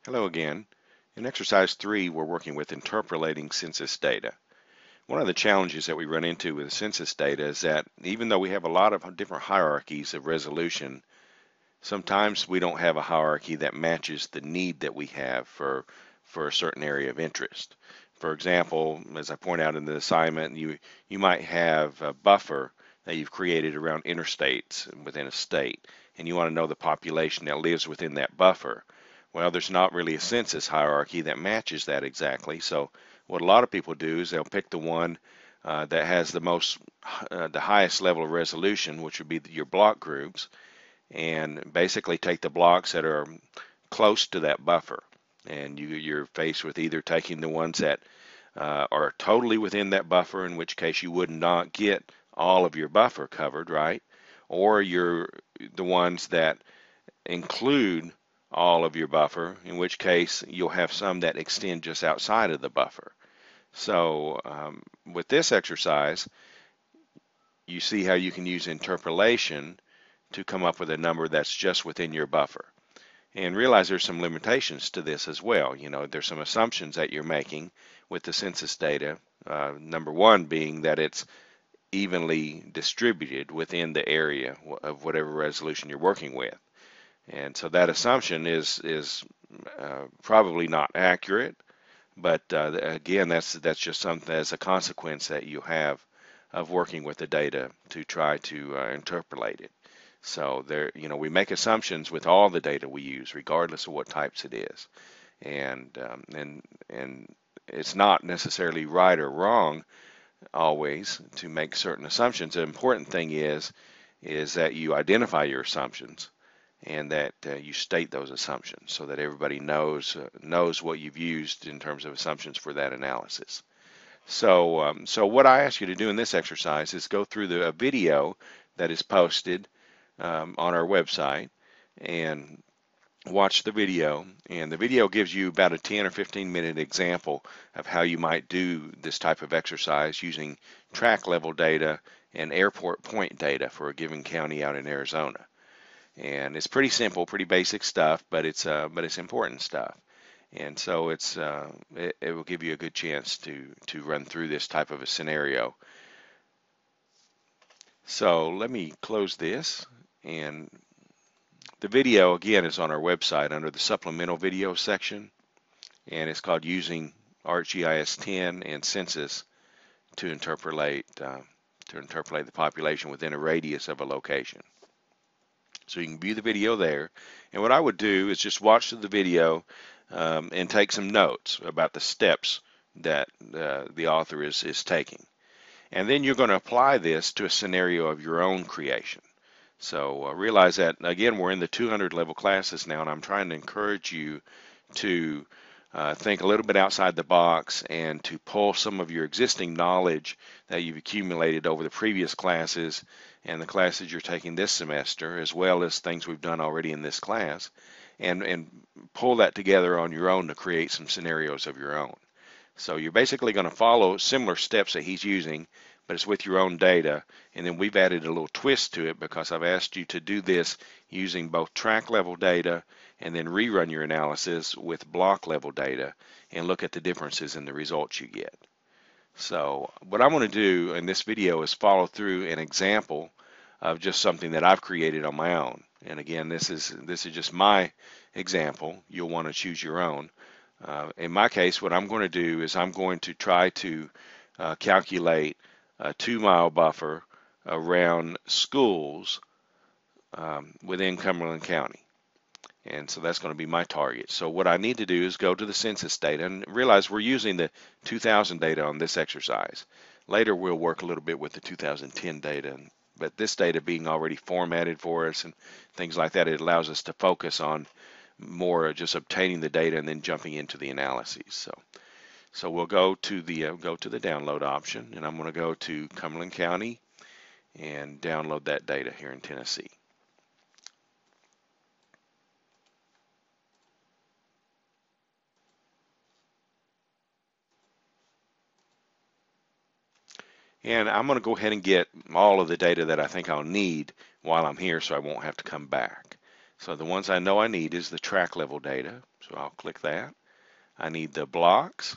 Hello again. In exercise 3, we're working with interpolating census data. One of the challenges that we run into with census data is that even though we have a lot of different hierarchies of resolution, sometimes we don't have a hierarchy that matches the need that we have for a certain area of interest. For example, as I point out in the assignment, you might have a buffer that you've created around interstates within a state, and you want to know the population that lives within that buffer. Well, there's not really a census hierarchy that matches that exactly. So what a lot of people do is they'll pick the one that has the highest level of resolution, which would be your block groups, and basically take the blocks that are close to that buffer. And you're faced with either taking the ones that are totally within that buffer, in which case you would not get all of your buffer covered, right? Or you're the ones that include all of your buffer, in which case you'll have some that extend just outside of the buffer. So with this exercise, you see how you can use interpolation to come up with a number that's just within your buffer. And realize there's some limitations to this as well. You know, there's some assumptions that you're making with the census data. Number one being that it's evenly distributed within the area of whatever resolution you're working with. And so that assumption is probably not accurate, but again, that's just something as a consequence that you have of working with the data to try to interpolate it. So there, you know, we make assumptions with all the data we use, regardless of what types it is, and it's not necessarily right or wrong always to make certain assumptions. The important thing is that you identify your assumptions and that you state those assumptions so that everybody knows what you've used in terms of assumptions for that analysis. So, so what I ask you to do in this exercise is go through a video that is posted on our website and watch the video. And the video gives you about a 10 or 15 minute example of how you might do this type of exercise using track level data and airport point data for a given county out in Arizona. And it's pretty simple, pretty basic stuff, but it's important stuff. And so it will give you a good chance to run through this type of a scenario. So let me close this, and the video again is on our website under the supplemental video section, and it's called Using ArcGIS-10 and Census to interpolate the population within a radius of a location. So you can view the video there. And what I would do is just watch the video and take some notes about the steps that the author is taking. And then you're going to apply this to a scenario of your own creation. So realize that, again, we're in the 200 level classes now, and I'm trying to encourage you to think a little bit outside the box and to pull some of your existing knowledge that you've accumulated over the previous classes and the classes you're taking this semester, as well as things we've done already in this class, and pull that together on your own to create some scenarios of your own. So you're basically going to follow similar steps that he's using, but it's with your own data. And then we've added a little twist to it because I've asked you to do this using both track level data and then rerun your analysis with block level data and look at the differences in the results you get. So what I'm going to do in this video is follow through an example of just something that I've created on my own. And again, this is just my example. You'll want to choose your own. In my case, what I'm going to do is I'm going to try to calculate a 2-mile buffer around schools within Cumberland County. And so that's going to be my target. So what I need to do is go to the census data and realize we're using the 2000 data on this exercise. Later we'll work a little bit with the 2010 data, but this data being already formatted for us and things like that, it allows us to focus on more just obtaining the data and then jumping into the analyses. So we'll go to the download option, and I'm going to go to Cumberland County and download that data here in Tennessee. And I'm going to go ahead and get all of the data that I think I'll need while I'm here so I won't have to come back. So the ones I know I need is the track level data. So I'll click that. I need the blocks.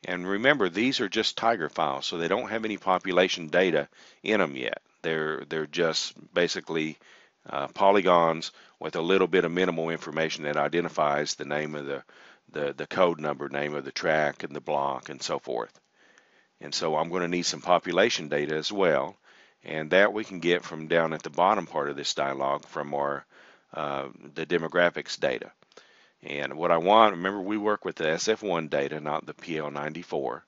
And remember, these are just Tiger files, so they don't have any population data in them yet. They're just basically polygons with a little bit of minimal information that identifies the name of the code number, name of the track and the block and so forth. And so I'm going to need some population data as well, and that we can get from down at the bottom part of this dialog from our the demographics data. And what I want, remember we work with the SF1 data, not the PL94.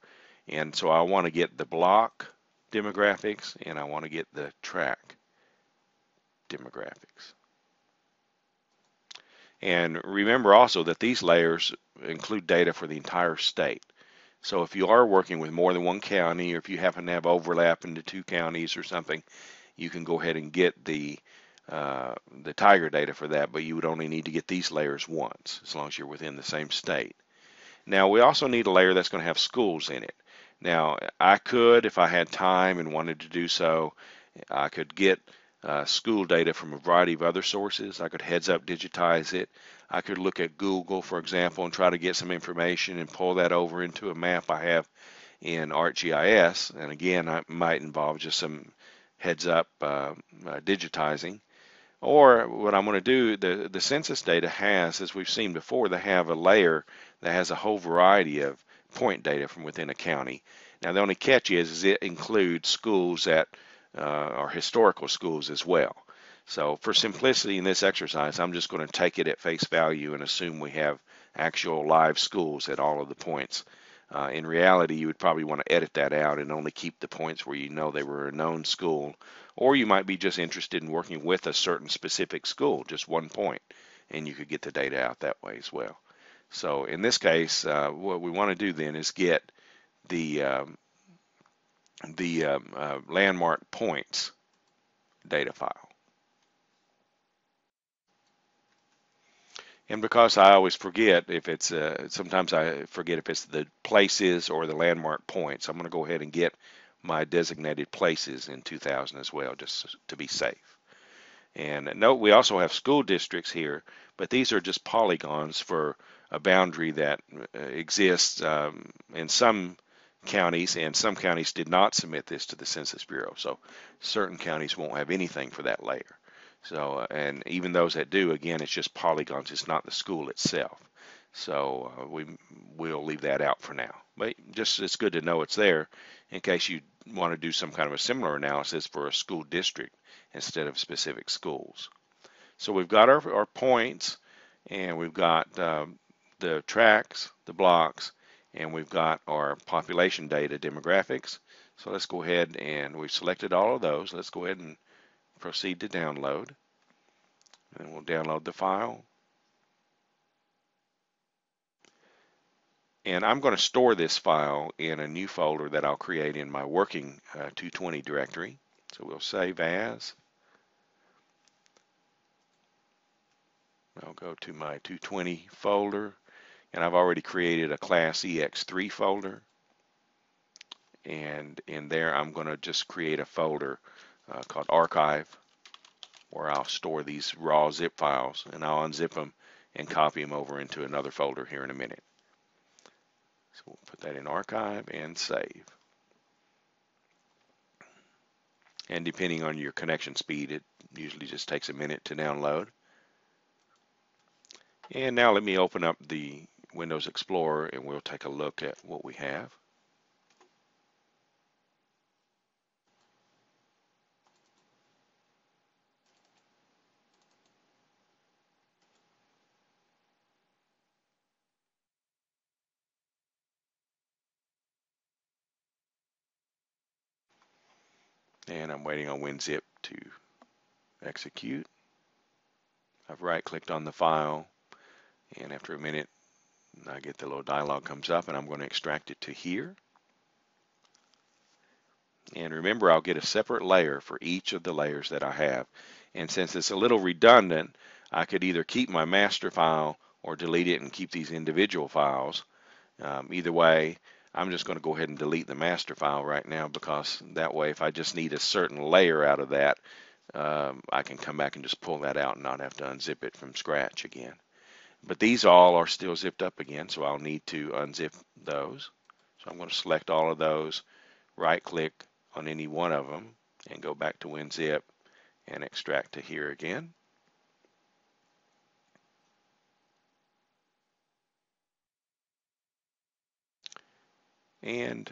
And so I want to get the block demographics and I want to get the track demographics. And remember also that these layers include data for the entire state. So if you are working with more than one county, or if you happen to have overlap into two counties or something, you can go ahead and get the Tiger data for that, but you would only need to get these layers once, as long as you're within the same state. Now, we also need a layer that's going to have schools in it. Now, I could, if I had time and wanted to do so, I could get school data from a variety of other sources. I could heads up digitize it. I could look at Google, for example, and try to get some information and pull that over into a map I have in ArcGIS. And again, I might involve just some heads up digitizing. Or what I'm going to do, the census data has, as we've seen before, they have a layer that has a whole variety of point data from within a county. Now the only catch is it includes schools that are historical schools as well. So for simplicity in this exercise, I'm just going to take it at face value and assume we have actual live schools at all of the points. In reality, you would probably want to edit that out and only keep the points where you know they were a known school, or you might be just interested in working with a certain specific school, just one point, and you could get the data out that way as well. So in this case, what we want to do then is get the landmark points data file. And because I always forget if it's, sometimes I forget if it's the places or the landmark points, I'm going to go ahead and get my designated places in 2000 as well, just to be safe. And note we also have school districts here, but these are just polygons for a boundary that exists in some counties, and some counties did not submit this to the Census Bureau. So certain counties won't have anything for that layer. So, and even those that do, again, it's just polygons. It's not the school itself. So we'll leave that out for now. But just it's good to know it's there in case you want to do some kind of a similar analysis for a school district instead of specific schools. So we've got our points, and we've got the tracks, the blocks, and we've got our population data demographics. So let's go ahead, and we've selected all of those. Let's go ahead and proceed to download, and we'll download the file. And I'm going to store this file in a new folder that I'll create in my working 220 directory. So we'll save as. I'll go to my 220 folder, and I've already created a class EX3 folder. And in there, I'm going to just create a folder called archive, where I'll store these raw zip files, and I'll unzip them and copy them over into another folder here in a minute. So we'll put that in archive and save. And depending on your connection speed, it usually just takes a minute to download. And now let me open up the Windows Explorer, and we'll take a look at what we have. And I'm waiting on WinZip to execute. I've right-clicked on the file, and after a minute, I get the little dialog comes up, and I'm going to extract it to here. And remember, I'll get a separate layer for each of the layers that I have. And since it's a little redundant, I could either keep my master file or delete it and keep these individual files. Either way, I'm just going to go ahead and delete the master file right now, because that way, if I just need a certain layer out of that, I can come back and just pull that out and not have to unzip it from scratch again. But these all are still zipped up again, so I'll need to unzip those. So I'm going to select all of those, right click on any one of them, and go back to WinZip and extract to here again. And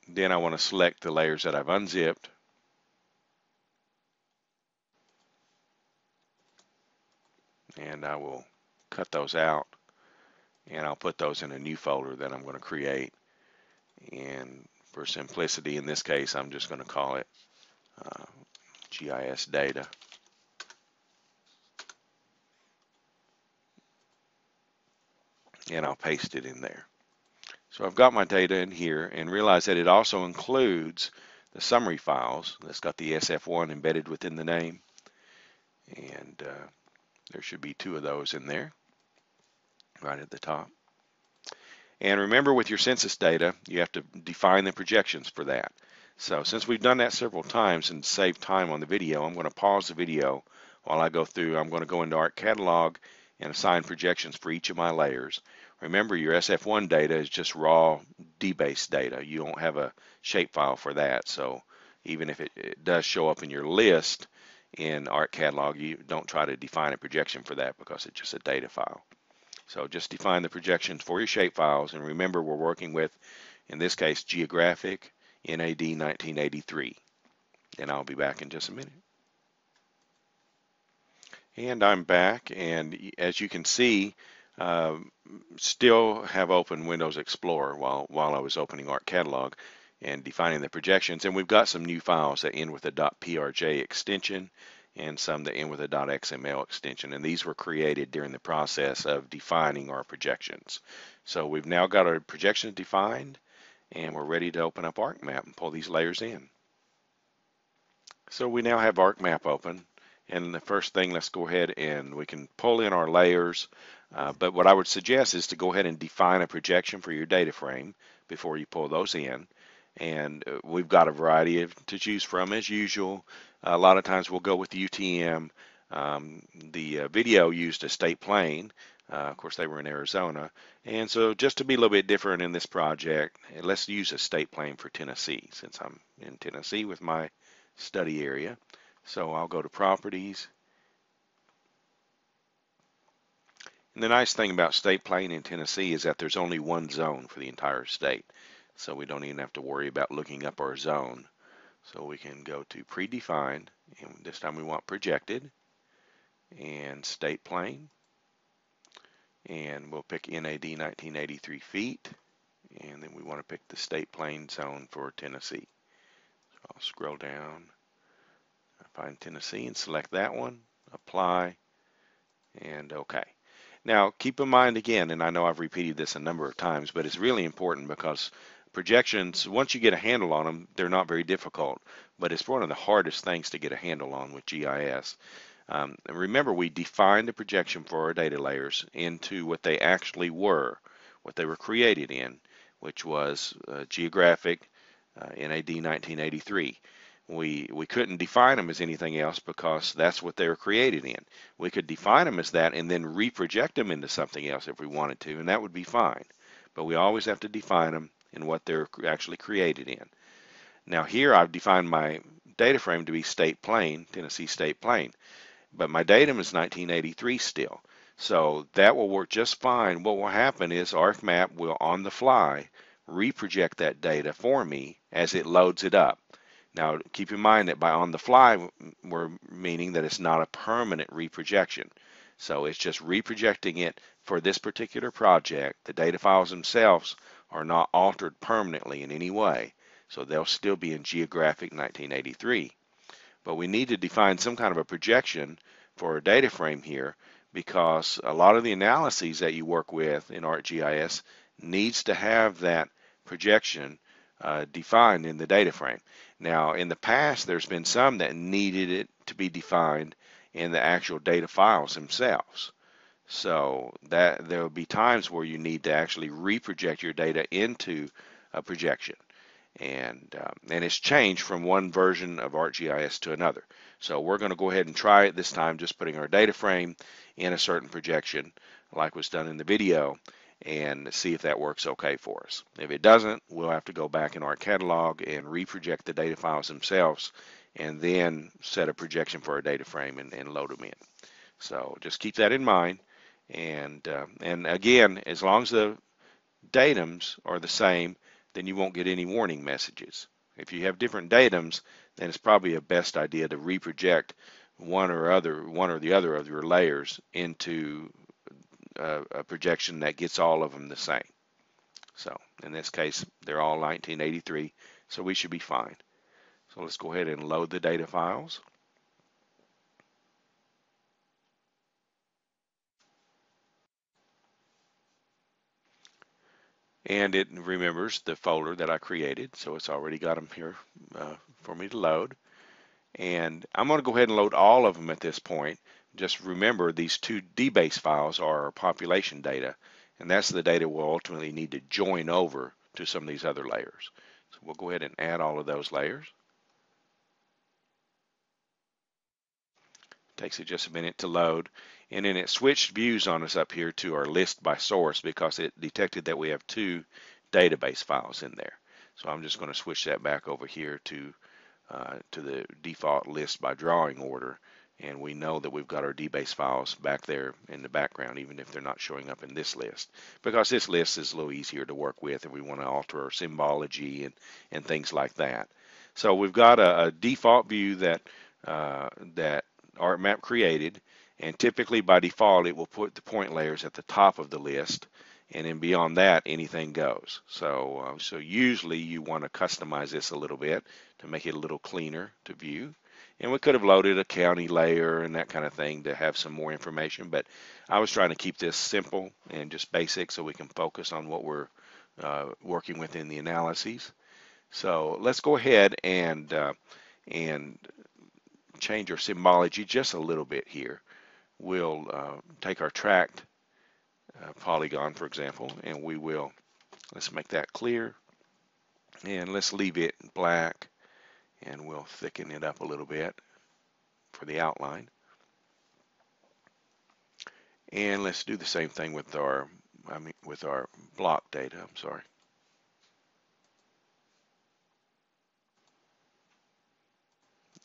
then I want to select the layers that I've unzipped. And I will cut those out, and I'll put those in a new folder that I'm going to create. And for simplicity, in this case, I'm just going to call it GIS Data. And I'll paste it in there. So I've got my data in here, and realize that it also includes the summary files. That's got the SF1 embedded within the name. And there should be 2 of those in there, right at the top. And remember, with your census data, you have to define the projections for that. So since we've done that several times and saved time on the video, I'm going to pause the video while I go through. I'm going to go into Arc Catalog and assign projections for each of my layers. Remember, your SF1 data is just raw debased data. You don't have a shapefile for that. So even if it does show up in your list in Arc Catalog, you don't try to define a projection for that because it's just a data file. So just define the projections for your shapefiles, and remember, we're working with, in this case, geographic NAD 1983. And I'll be back in just a minute. And I'm back, and as you can see, still have open Windows Explorer while I was opening Arc Catalog and defining the projections. And we've got some new files that end with a .prj extension and some that end with a .xml extension. And these were created during the process of defining our projections. So we've now got our projections defined, and we're ready to open up Arcmap and pull these layers in. So we now have Arcmap open. And the first thing, let's go ahead and we can pull in our layers. But what I would suggest is to go ahead and define a projection for your data frame before you pull those in. And we've got a variety to choose from as usual. A lot of times we'll go with the UTM. The video used a state plane. Of course, they were in Arizona. And so just to be a little bit different in this project, let's use a state plane for Tennessee, since I'm in Tennessee with my study area. So I'll go to Properties. And the nice thing about state plane in Tennessee is that there's only one zone for the entire state. So we don't even have to worry about looking up our zone. So we can go to Predefined, and this time we want Projected, and State Plane. And we'll pick NAD 1983 feet, and then we want to pick the state plane zone for Tennessee. So I'll scroll down, find Tennessee and select that one, apply, and OK. Now keep in mind again, and I know I've repeated this a number of times, but it's really important because projections, once you get a handle on them, they're not very difficult, but it's one of the hardest things to get a handle on with GIS. Remember, we defined the projection for our data layers into what they actually were, what they were created in, which was geographic NAD 1983. We couldn't define them as anything else because that's what they were created in. We could define them as that and then reproject them into something else if we wanted to, and that would be fine. But we always have to define them in what they're actually created in. Now here I've defined my data frame to be state plane, Tennessee state plane, but my datum is 1983 still. So that will work just fine. What will happen is Arcmap will on the fly reproject that data for me as it loads it up. Now keep in mind that by on the fly we're meaning that it's not a permanent reprojection. So it's just reprojecting it for this particular project. The data files themselves are not altered permanently in any way. So they'll still be in geographic 1983. But we need to define some kind of a projection for a data frame here because a lot of the analyses that you work with in ArcGIS needs to have that projection defined in the data frame. Now in the past there's been some that needed it to be defined in the actual data files themselves. So that there will be times where you need to actually reproject your data into a projection. And it's changed from one version of ArcGIS to another. So we're going to go ahead and try it this time, just putting our data frame in a certain projection like was done in the video, and see if that works okay for us. If it doesn't, we'll have to go back in our catalog and reproject the data files themselves, and then set a projection for our data frame and load them in. So just keep that in mind. And again, as long as the datums are the same, then you won't get any warning messages. If you have different datums, then it's probably a best idea to reproject one or the other of your layers into a projection that gets all of them the same. So in this case, they're all 1983, so we should be fine. So let's go ahead and load the data files. And it remembers the folder that I created, so it's already got them here for me to load. And I'm going to go ahead and load all of them at this point. Just remember, these two DBase files are our population data, and that's the data we'll ultimately need to join over to some of these other layers. So we'll go ahead and add all of those layers. Takes it just a minute to load, and then it switched views on us up here to our list by source because it detected that we have two database files in there. So I'm just going to switch that back over here to the default list by drawing order, and we know that we've got our DBase files back there in the background, even if they're not showing up in this list, because this list is a little easier to work with if we want to alter our symbology and things like that. So we've got a default view that Arcmap created, and typically by default it will put the point layers at the top of the list, and then beyond that anything goes. So usually you want to customize this a little bit to make it a little cleaner to view. And we could have loaded a county layer and that kind of thing to have some more information, but I was trying to keep this simple and just basic so we can focus on what we're working with in the analyses. So let's go ahead and change our symbology just a little bit here. We'll take our tract polygon, for example, and let's make that clear, and let's leave it black, and we'll thicken it up a little bit for the outline. And let's do the same thing with our block data. I'm sorry.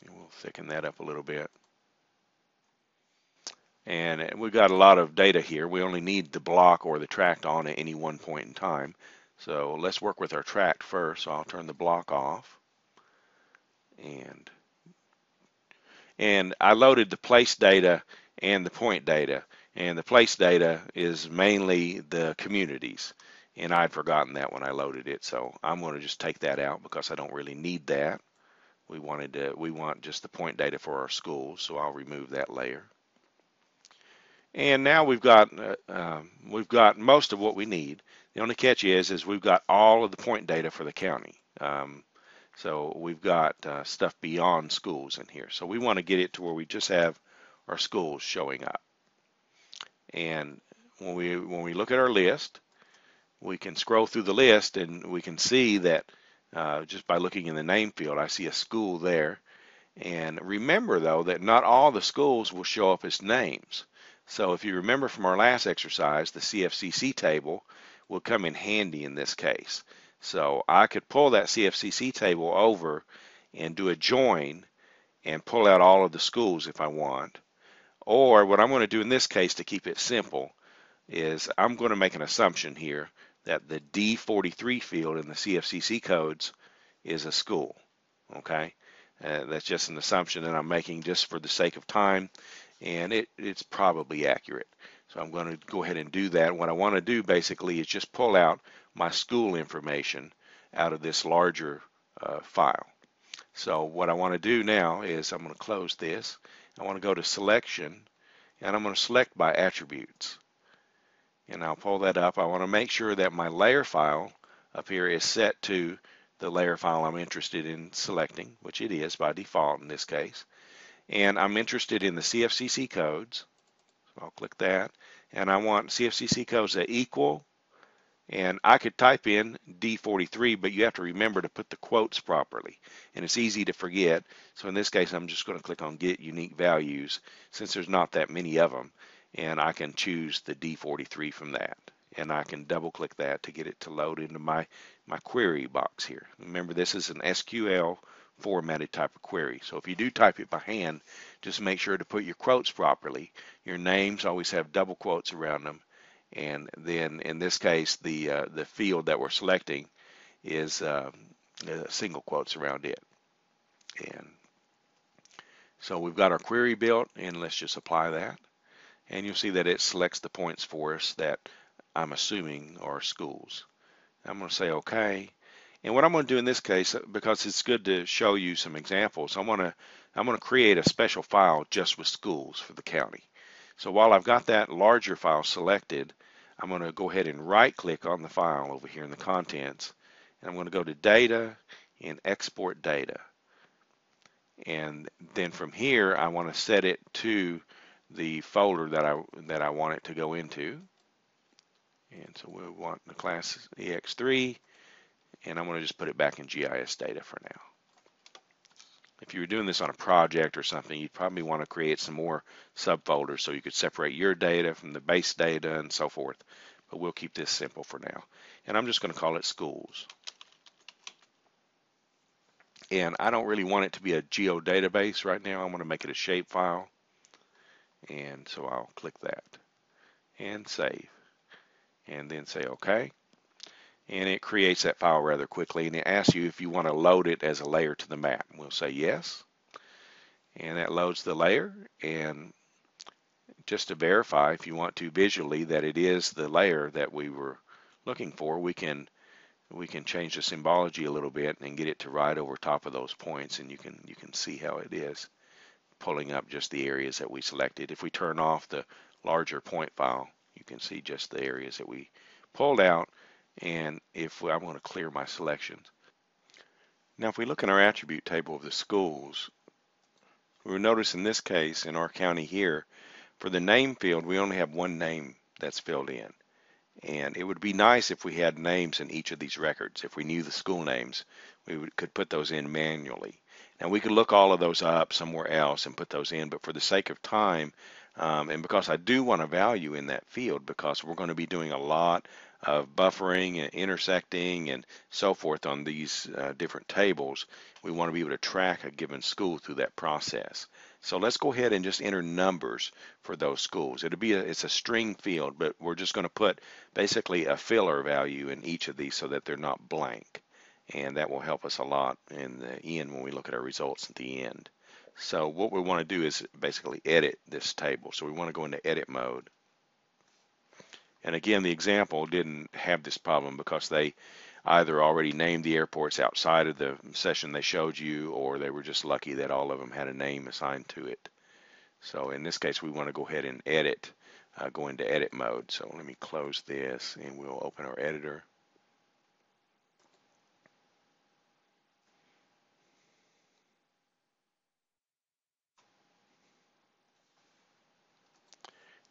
And we'll thicken that up a little bit. And we've got a lot of data here. We only need the block or the tract on at any one point in time. So let's work with our tract first. So I'll turn the block off. And I loaded the place data and the point data. And the place data is mainly the communities. And I'd forgotten that when I loaded it. So I'm going to just take that out because I don't really need that. We want just the point data for our schools. So I'll remove that layer. And now we've got most of what we need. The only catch is we've got all of the point data for the county. So we've got stuff beyond schools in here. So we want to get it to where we just have our schools showing up. And when we look at our list, we can scroll through the list and we can see that just by looking in the name field, I see a school there. And remember though that not all the schools will show up as names. So if you remember from our last exercise, the CFCC table will come in handy in this case. So I could pull that CFCC table over and do a join and pull out all of the schools if I want. Or what I'm going to do in this case to keep it simple is I'm going to make an assumption here that the D43 field in the CFCC codes is a school. Okay, that's just an assumption that I'm making just for the sake of time, and it's probably accurate. So I'm going to go ahead and do that. What I want to do basically is just pull out my school information out of this larger file. So what I want to do now is I'm going to close this. I want to go to selection, and I'm going to select by attributes. And I'll pull that up. I want to make sure that my layer file up here is set to the layer file I'm interested in selecting, which it is by default in this case. And I'm interested in the CFCC codes. So I'll click that. And I want CFCC codes that equal And I could type in D43, but you have to remember to put the quotes properly. And it's easy to forget. So in this case, I'm just going to click on Get Unique Values, since there's not that many of them. And I can choose the D43 from that. And I can double click that to get it to load into my query box here. Remember, this is an SQL formatted type of query. So if you do type it by hand, just make sure to put your quotes properly. Your names always have double quotes around them. And then in this case, the field that we're selecting is single quotes around it. And so we've got our query built, and let's just apply that. And you'll see that it selects the points for us that I'm assuming are schools. I'm going to say OK. And what I'm going to do in this case, because it's good to show you some examples, I'm going to create a special file just with schools for the county. So while I've got that larger file selected, I'm going to go ahead and right click on the file over here in the contents, and I'm going to go to Data and Export Data. And then from here I want to set it to the folder that I want it to go into. And so we'll want the class EX3, and I'm going to just put it back in GIS data for now. If you were doing this on a project or something, you'd probably want to create some more subfolders so you could separate your data from the base data and so forth. But we'll keep this simple for now. And I'm just going to call it schools. And I don't really want it to be a geodatabase right now. I want to make it a shapefile. And so I'll click that and save. And then say OK. And it creates that file rather quickly, and it asks you if you want to load it as a layer to the map. We'll say yes, and that loads the layer. And just to verify, if you want to visually that it is the layer that we were looking for, we can change the symbology a little bit and get it to right over top of those points, and you can see how it is pulling up just the areas that we selected. If we turn off the larger point file, you can see just the areas that we pulled out. And if I'm going to clear my selections. Now if we look in our attribute table of the schools, we'll notice in this case in our county here, for the name field we only have one name that's filled in. And it would be nice if we had names in each of these records. If we knew the school names, we could put those in manually. Now we could look all of those up somewhere else and put those in, but for the sake of time, and because I do want a value in that field, because we're going to be doing a lot of buffering and intersecting and so forth on these different tables, we want to be able to track a given school through that process. So let's go ahead and just enter numbers for those schools. It's a string field, but we're just going to put basically a filler value in each of these so that they're not blank. And that will help us a lot in the end when we look at our results at the end. So what we want to do is basically edit this table. So we want to go into edit mode. And again, the example didn't have this problem because they either already named the airports outside of the session they showed you, or they were just lucky that all of them had a name assigned to it. So in this case, we want to go ahead and edit, go into edit mode. So let me close this and we'll open our editor.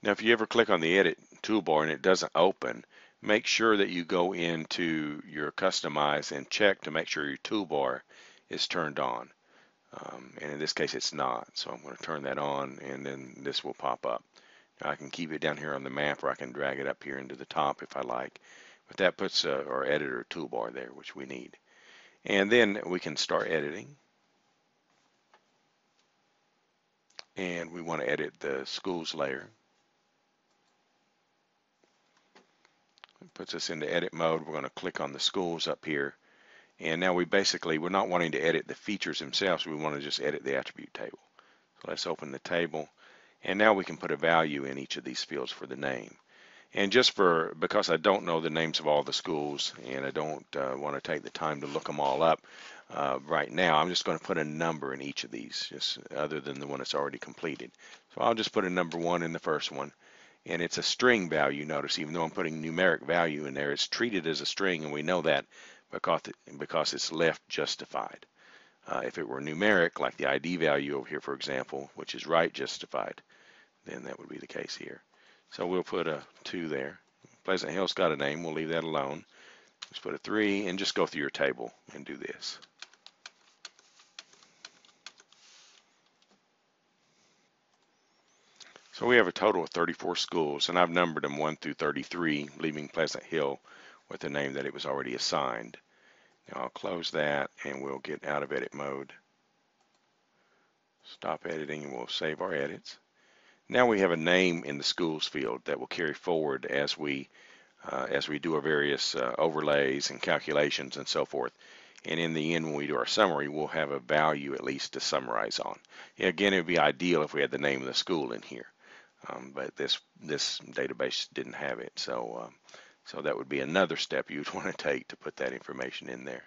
Now, if you ever click on the edit toolbar and it doesn't open, make sure that you go into your customize and check to make sure your toolbar is turned on. And in this case, it's not. So I'm going to turn that on, and then this will pop up. Now, I can keep it down here on the map, or I can drag it up here into the top if I like. But that puts our editor toolbar there, which we need. And then we can start editing. And we want to edit the schools layer. It puts us into edit mode. We're going to click on the schools up here. And now we're not wanting to edit the features themselves. We want to just edit the attribute table. So let's open the table. And now we can put a value in each of these fields for the name. And because I don't know the names of all the schools and I don't want to take the time to look them all up right now, I'm just going to put a number in each of these, just other than the one that's already completed. So I'll just put a number 1 in the first one. And it's a string value, notice, even though I'm putting numeric value in there, it's treated as a string, and we know that because it's left justified. If it were numeric, like the ID value over here, for example, which is right justified, then that would be the case here. So we'll put a 2 there, Pleasant Hill's got a name. We'll leave that alone. Just put a 3 and just go through your table and do this. So we have a total of 34 schools, and I've numbered them 1 through 33, leaving Pleasant Hill with the name that it was already assigned. Now I'll close that and we'll get out of edit mode. Stop editing and we'll save our edits. Now we have a name in the schools field that will carry forward as we do our various overlays and calculations and so forth. And in the end, when we do our summary, we'll have a value at least to summarize on. Again, it would be ideal if we had the name of the school in here, but this database didn't have it. So that would be another step you'd want to take to put that information in there.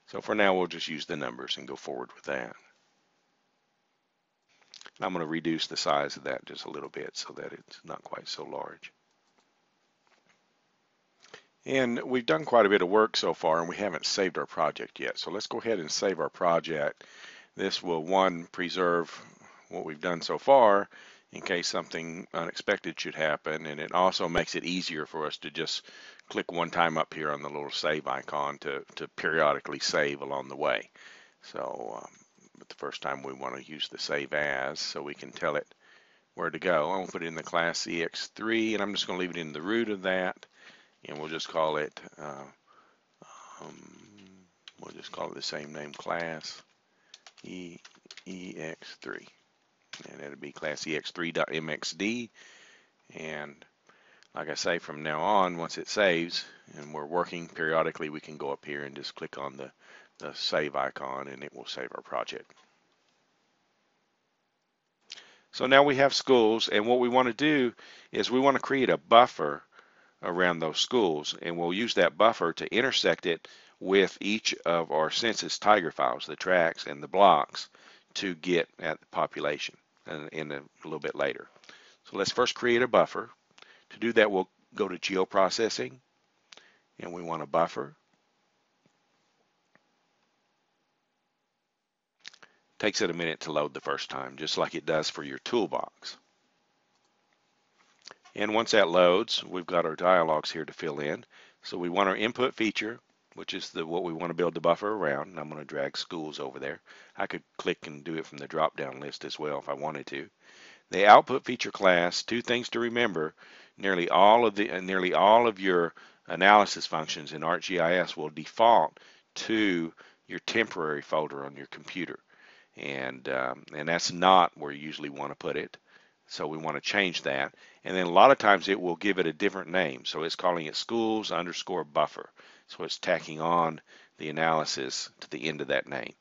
So for now, we'll just use the numbers and go forward with that. I'm going to reduce the size of that just a little bit so that it's not quite so large. And we've done quite a bit of work so far, and we haven't saved our project yet. So let's go ahead and save our project. This will, one, preserve what we've done so far in case something unexpected should happen, and it also makes it easier for us to just click one time up here on the little save icon to periodically save along the way. So but the first time we want to use the save as so we can tell it where to go. I'm going to put it in the class EX3, and I'm just going to leave it in the root of that, and we'll just call it the same name, class EX3, and it'll be class EX3.mxd. And like I say, from now on, once it saves and we're working periodically, we can go up here and just click on the save icon, and it will save our project. So now we have schools, and what we want to do is we want to create a buffer around those schools, and we'll use that buffer to intersect it with each of our census tiger files, the tracks and the blocks, to get at the population in a little bit later. So let's first create a buffer. To do that, we'll go to geoprocessing, and we want a buffer. Takes it a minute to load the first time, just like it does for your toolbox. And once that loads, we've got our dialogues here to fill in. So we want our input feature, which is what we want to build the buffer around. And I'm going to drag schools over there. I could click and do it from the drop-down list as well if I wanted to. The output feature class, two things to remember. Nearly all of your analysis functions in ArcGIS will default to your temporary folder on your computer. And that's not where you usually want to put it. So we want to change that. And then a lot of times it will give it a different name. So it's calling it schools_buffer. So it's tacking on the analysis to the end of that name.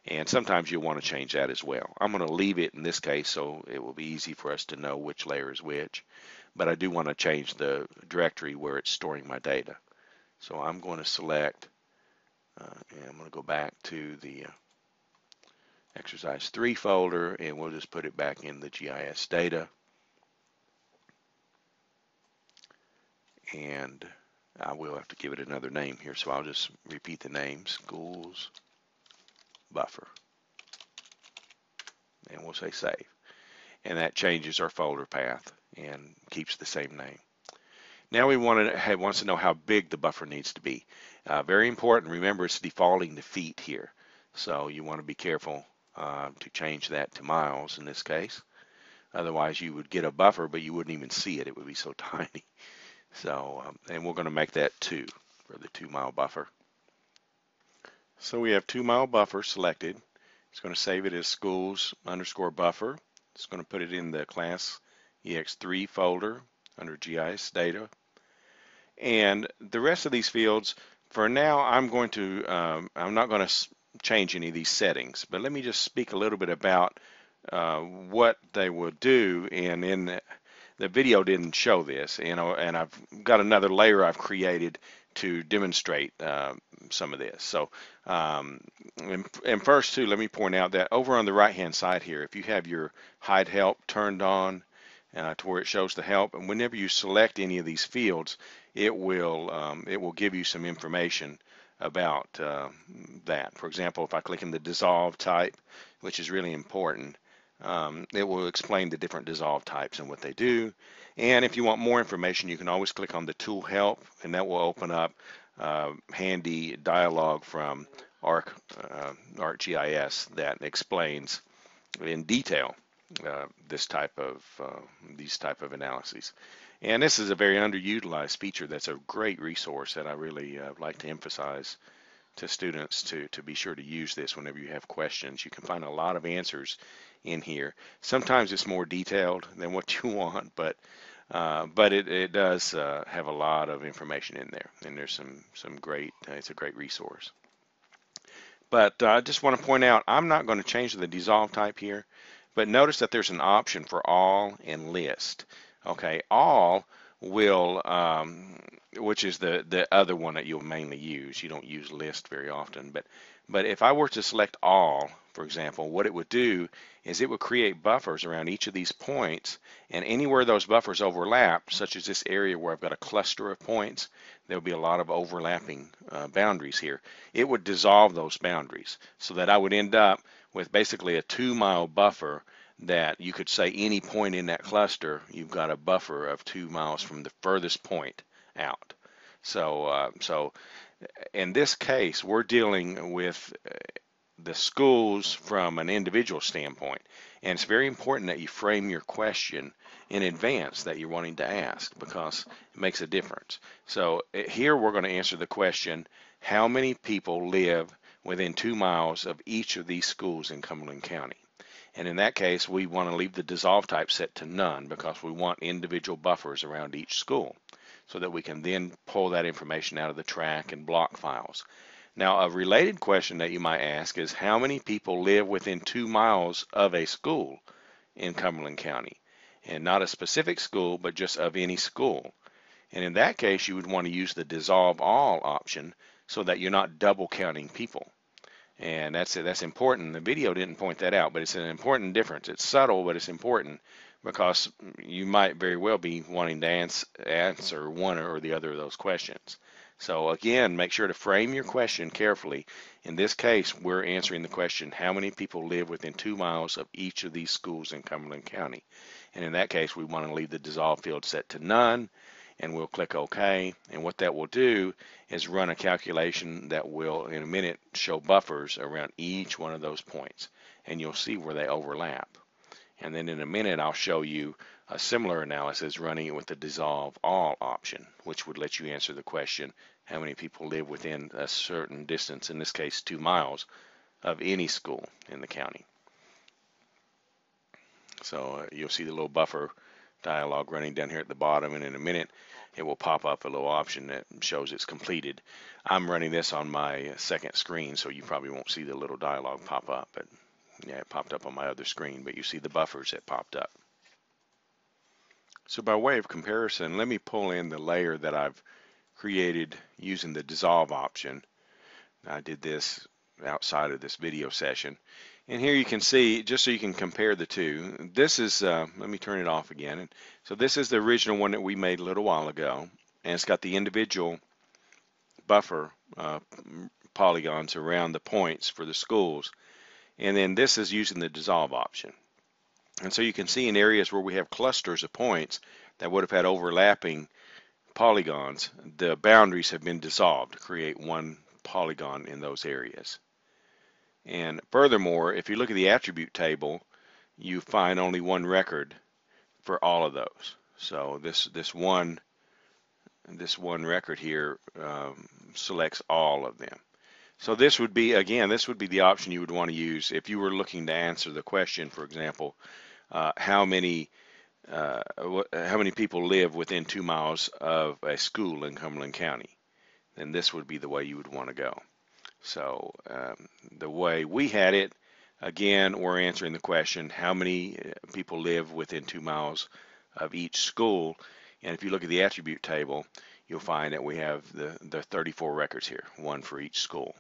And sometimes you'll want to change that as well. I'm going to leave it in this case so it will be easy for us to know which layer is which. But I do want to change the directory where it's storing my data. So I'm going to select, and I'm going to go back to the exercise 3 folder, and we'll just put it back in the GIS data. And I will have to give it another name here, so I'll just repeat the name, schools buffer. And we'll say save. And that changes our folder path and keeps the same name. Now we wants to know how big the buffer needs to be. Very important, remember it's defaulting to feet here. So you want to be careful to change that to miles in this case. Otherwise you would get a buffer, but you wouldn't even see it. It would be so tiny. So, and we're going to make that 2 for the 2-mile buffer. So we have 2-mile buffer selected. It's going to save it as schools_buffer. It's going to put it in the class EX3 folder under GIS data. And the rest of these fields, for now, I'm not going to change any of these settings, but let me just speak a little bit about what they will do. And in the video didn't show this, and I've got another layer I've created to demonstrate some of this. So, and first too, let me point out that over on the right-hand side here, if you have your hide help turned on to where it shows the help, and whenever you select any of these fields, it will give you some information about that. For example, if I click in the dissolve type, which is really important, It will explain the different dissolve types and what they do. And if you want more information, you can always click on the tool help, and that will open up handy dialogue from ArcGIS that explains in detail these type of analyses. And this is a very underutilized feature that's a great resource that I really like to emphasize to students to be sure to use this whenever you have questions. You can find a lot of answers in here. Sometimes it's more detailed than what you want, but it does have a lot of information in there, and there's some great. It's a great resource. But I just want to point out, I'm not going to change the dissolve type here, but notice that there's an option for all and list. Okay, all will, which is the other one that you'll mainly use. You don't use list very often, but if I were to select all, for example, what it would do is it would create buffers around each of these points, and anywhere those buffers overlap, such as this area where I've got a cluster of points, there'll be a lot of overlapping boundaries here. It would dissolve those boundaries so that I would end up with basically a 2-mile buffer that you could say any point in that cluster, you've got a buffer of 2 miles from the furthest point out. So in this case, we're dealing with the schools from an individual standpoint, and it's very important that you frame your question in advance that you're wanting to ask, because it makes a difference. So here we're going to answer the question, how many people live within 2 miles of each of these schools in Cumberland County? And in that case, we want to leave the dissolve type set to none, because we want individual buffers around each school so that we can then pull that information out of the track and block files. Now, a related question that you might ask is, how many people live within 2 miles of a school in Cumberland County? And not a specific school, but just of any school. And in that case, you would want to use the dissolve all option so that you're not double counting people. And that's important. The video didn't point that out, but it's an important difference. It's subtle, but it's important, because you might very well be wanting to answer one or the other of those questions. So again, make sure to frame your question carefully. In this case, we're answering the question, how many people live within 2 miles of each of these schools in Cumberland County? And in that case, we want to leave the dissolve field set to none, and we'll click OK. And what that will do is run a calculation that will, in a minute, show buffers around each one of those points. And you'll see where they overlap. And then in a minute, I'll show you a similar analysis running it with the dissolve all option, which would let you answer the question, how many people live within a certain distance, in this case 2 miles, of any school in the county. So you'll see the little buffer dialog running down here at the bottom, and in a minute it will pop up a little option that shows it's completed. I'm running this on my second screen, so you probably won't see the little dialog pop up, but yeah, it popped up on my other screen, but you see the buffers that popped up. So by way of comparison, let me pull in the layer that I've created using the dissolve option. I did this outside of this video session. And here you can see, just so you can compare the two, this is, let me turn it off again. And so this is the original one that we made a little while ago. And it's got the individual buffer polygons around the points for the schools. And then this is using the dissolve option. And so you can see in areas where we have clusters of points that would have had overlapping polygons, the boundaries have been dissolved to create one polygon in those areas. And furthermore, if you look at the attribute table, you find only one record for all of those. So this one record here selects all of them. So this would be, again, this would be the option you would want to use if you were looking to answer the question, for example, how many people live within 2 miles of a school in Cumberland County? Then this would be the way you would want to go. So the way we had it, again, we're answering the question, how many people live within 2 miles of each school? And if you look at the attribute table, you'll find that we have the 34 records here, one for each school.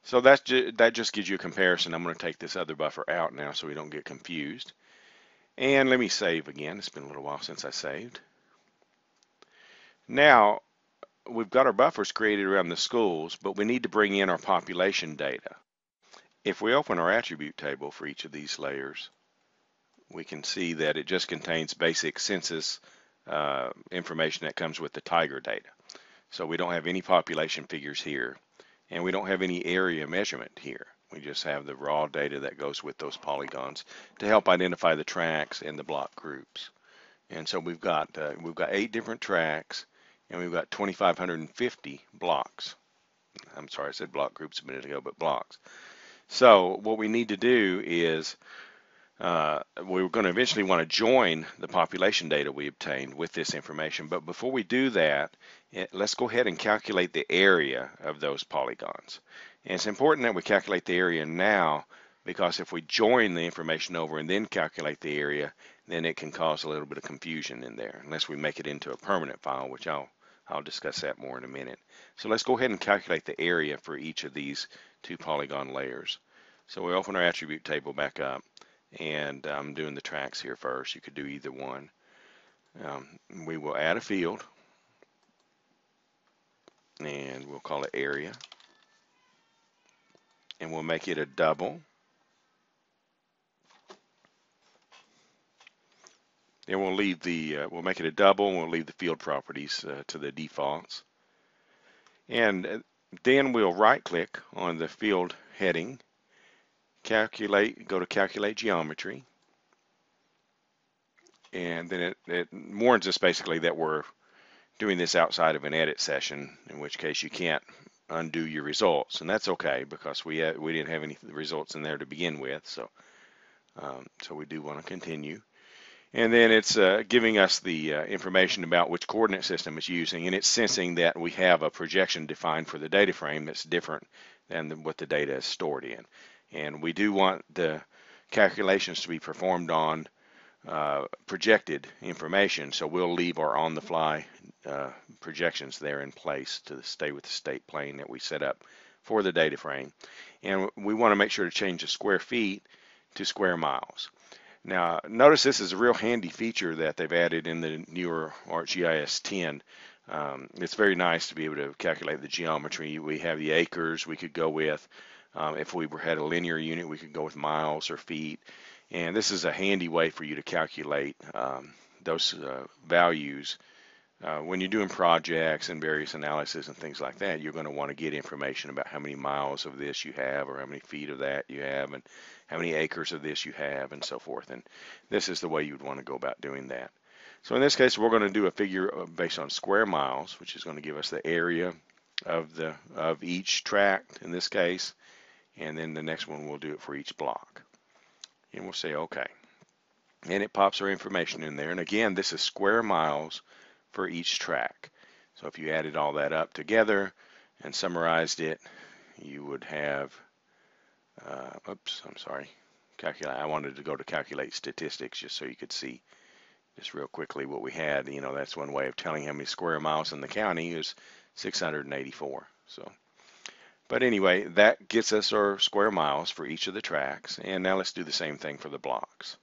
So that just gives you a comparison. I'm going to take this other buffer out now so we don't get confused. And let me save again. It's been a little while since I saved. Now, we've got our buffers created around the schools, but we need to bring in our population data. If we open our attribute table for each of these layers, we can see that it just contains basic census information that comes with the Tiger data. So we don't have any population figures here, and we don't have any area measurement here. We just have the raw data that goes with those polygons to help identify the tracts and the block groups. And so we've got 8 different tracts, and we've got 2,550 blocks. I'm sorry, I said block groups a minute ago, but blocks. So what we need to do is we're going to eventually want to join the population data we obtained with this information. But before we do that, let's go ahead and calculate the area of those polygons. And it's important that we calculate the area now, because if we join the information over and then calculate the area, then it can cause a little bit of confusion in there, unless we make it into a permanent file, which I'll discuss that more in a minute. So let's go ahead and calculate the area for each of these 2 polygon layers. So we open our attribute table back up, and I'm doing the tracks here first. You could do either one. We will add a field, and we'll call it area, and we'll make it a double. Then we'll leave we'll make it a double, and we'll leave the field properties to the defaults. And then we'll right-click on the field heading, go to Calculate Geometry, and then it warns us basically that we're doing this outside of an edit session, in which case you can't undo your results, and that's okay, because we didn't have any results in there to begin with, so we do want to continue. And then it's giving us the information about which coordinate system it's using, and it's sensing that we have a projection defined for the data frame that's different than what the data is stored in. And we do want the calculations to be performed on projected information, so we'll leave our on-the-fly projections there in place to stay with the state plane that we set up for the data frame. And we want to make sure to change the square feet to square miles. Now, notice this is a real handy feature that they've added in the newer ArcGIS 10. It's very nice to be able to calculate the geometry. We have the acres we could go with. If we had a linear unit, we could go with miles or feet. And this is a handy way for you to calculate those values. When you're doing projects and various analysis and things like that, you're going to want to get information about how many miles of this you have, or how many feet of that you have, and how many acres of this you have, and so forth. And this is the way you would want to go about doing that. So in this case, we're going to do a figure based on square miles, which is going to give us the area of each tract in this case, and then the next one we'll do it for each block. And we'll say OK. And it pops our information in there. And again, this is square miles for each track. So if you added all that up together and summarized it, you would have, oops, I'm sorry, calculate. I wanted to go to calculate statistics just so you could see just real quickly what we had. You know, that's one way of telling how many square miles in the county is 684. So, but anyway, that gets us our square miles for each of the tracks. And now let's do the same thing for the blocks.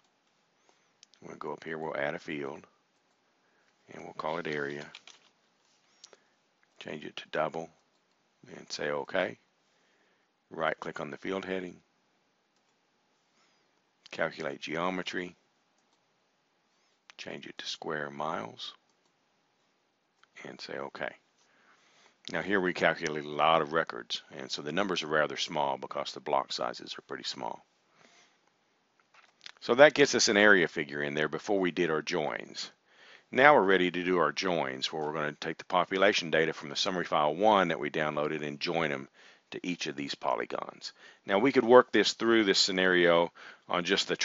We'll go up here, we'll add a field, and we'll call it area. Change it to double, and say OK. Right click on the field heading, calculate geometry, change it to square miles, and say OK. Now here we calculate a lot of records, and so the numbers are rather small because the block sizes are pretty small. So that gets us an area figure in there before we did our joins. Now we're ready to do our joins, where we're going to take the population data from the summary file 1 that we downloaded and join them to each of these polygons. Now we could work this through this scenario on just the